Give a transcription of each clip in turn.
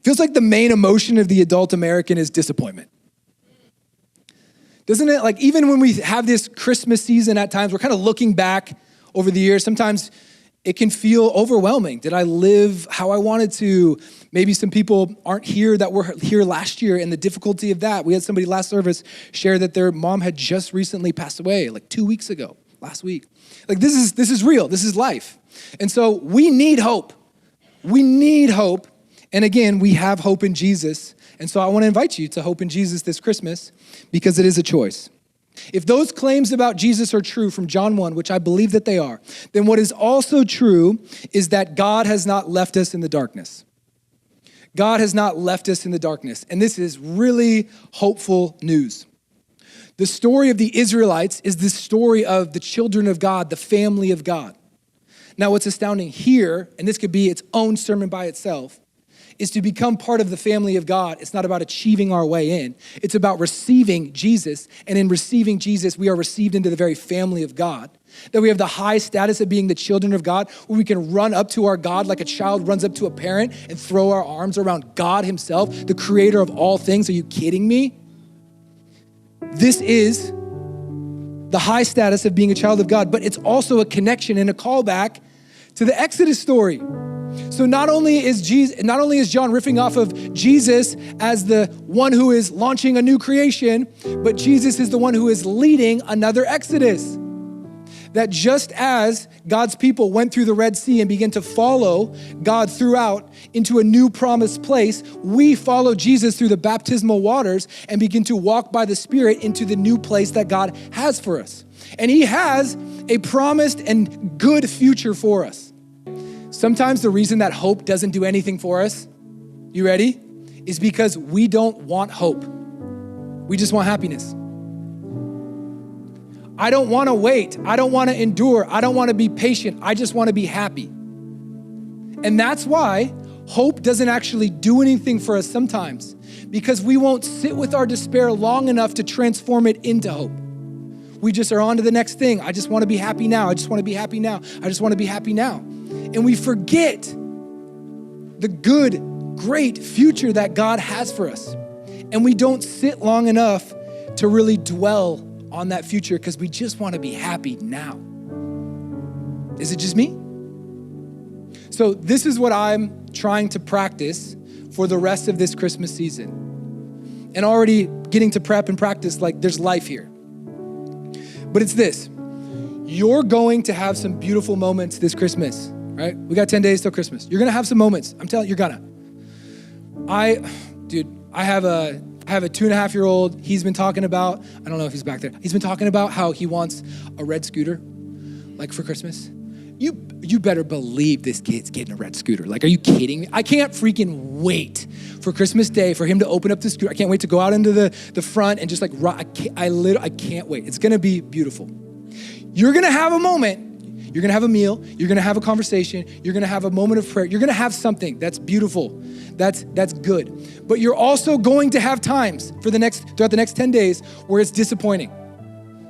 Feels like the main emotion of the adult American is disappointment. Doesn't it? Like even when we have this Christmas season at times, we're kind of looking back over the years. Sometimes it can feel overwhelming. Did I live how I wanted to? Maybe some people aren't here that were here last year and the difficulty of that. We had somebody last service share that their mom had just recently passed away, like 2 weeks ago, last week. Like this is real, this is life. And so we need hope. We need hope. And again, we have hope in Jesus. And so I want to invite you to hope in Jesus this Christmas because it is a choice. If those claims about Jesus are true from John 1, which I believe that they are, then what is also true is that God has not left us in the darkness. God has not left us in the darkness. And this is really hopeful news. The story of the Israelites is the story of the children of God, the family of God. Now, what's astounding here, and this could be its own sermon by itself, is to become part of the family of God. It's not about achieving our way in. It's about receiving Jesus. And in receiving Jesus, we are received into the very family of God. That we have the high status of being the children of God, where we can run up to our God like a child runs up to a parent and throw our arms around God himself, the creator of all things. Are you kidding me? This is the high status of being a child of God, but it's also a connection and a callback to the Exodus story. So not only is John riffing off of Jesus as the one who is launching a new creation, but Jesus is the one who is leading another Exodus. That just as God's people went through the Red Sea and began to follow God throughout into a new promised place, we follow Jesus through the baptismal waters and begin to walk by the Spirit into the new place that God has for us. And he has a promised and good future for us. Sometimes the reason that hope doesn't do anything for us, you ready? Is because we don't want hope. We just want happiness. I don't want to wait. I don't want to endure. I don't want to be patient. I just want to be happy. And that's why hope doesn't actually do anything for us sometimes, because we won't sit with our despair long enough to transform it into hope. We just are on to the next thing. I just want to be happy now. I just want to be happy now. I just want to be happy now. And we forget the good, great future that God has for us. And we don't sit long enough to really dwell on that future because we just want to be happy now. Is it just me? So this is what I'm trying to practice for the rest of this Christmas season. And already getting to prep and practice, like there's life here. But it's this: you're going to have some beautiful moments this Christmas, right? We got 10 days till Christmas. You're gonna have some moments. I'm telling you, you're gonna. I have a 2.5-year-old. He's been talking about, I don't know if he's back there. He's been talking about how he wants a red scooter, like for Christmas. You better believe this kid's getting a red scooter. Like, are you kidding me? I can't freaking wait for Christmas Day for him to open up the scooter. I can't wait to go out into the front and just like, I can't wait. It's gonna be beautiful. You're gonna have a moment. You're gonna have a meal. You're gonna have a conversation. You're gonna have a moment of prayer. You're gonna have something that's beautiful. That's good. But you're also going to have times throughout the next 10 days where it's disappointing.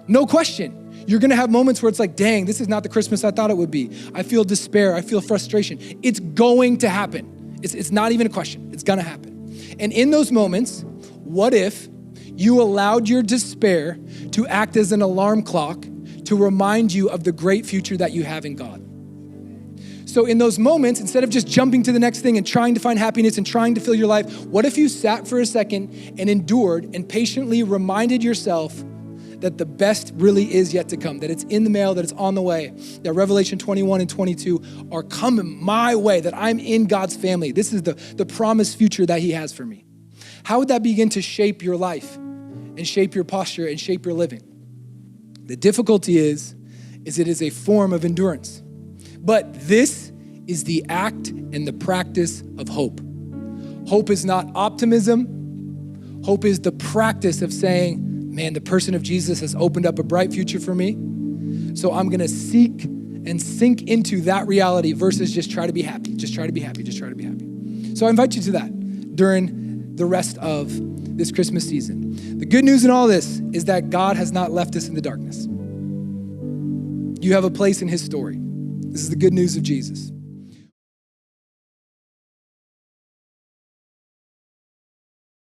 No question. You're gonna have moments where it's like, dang, this is not the Christmas I thought it would be. I feel despair, I feel frustration. It's going to happen. It's not even a question, it's gonna happen. And in those moments, what if you allowed your despair to act as an alarm clock to remind you of the great future that you have in God? So in those moments, instead of just jumping to the next thing and trying to find happiness and trying to fill your life, what if you sat for a second and endured and patiently reminded yourself that the best really is yet to come, that it's in the mail, that it's on the way, that Revelation 21 and 22 are coming my way, that I'm in God's family. This is the promised future that he has for me. How would that begin to shape your life and shape your posture and shape your living? The difficulty is it is a form of endurance. But this is the act and the practice of hope. Hope is not optimism. Hope is the practice of saying, man, the person of Jesus has opened up a bright future for me. So I'm gonna seek and sink into that reality versus just try to be happy, just try to be happy, just try to be happy. So I invite you to that during the rest of this Christmas season. The good news in all this is that God has not left us in the darkness. You have a place in his story. This is the good news of Jesus.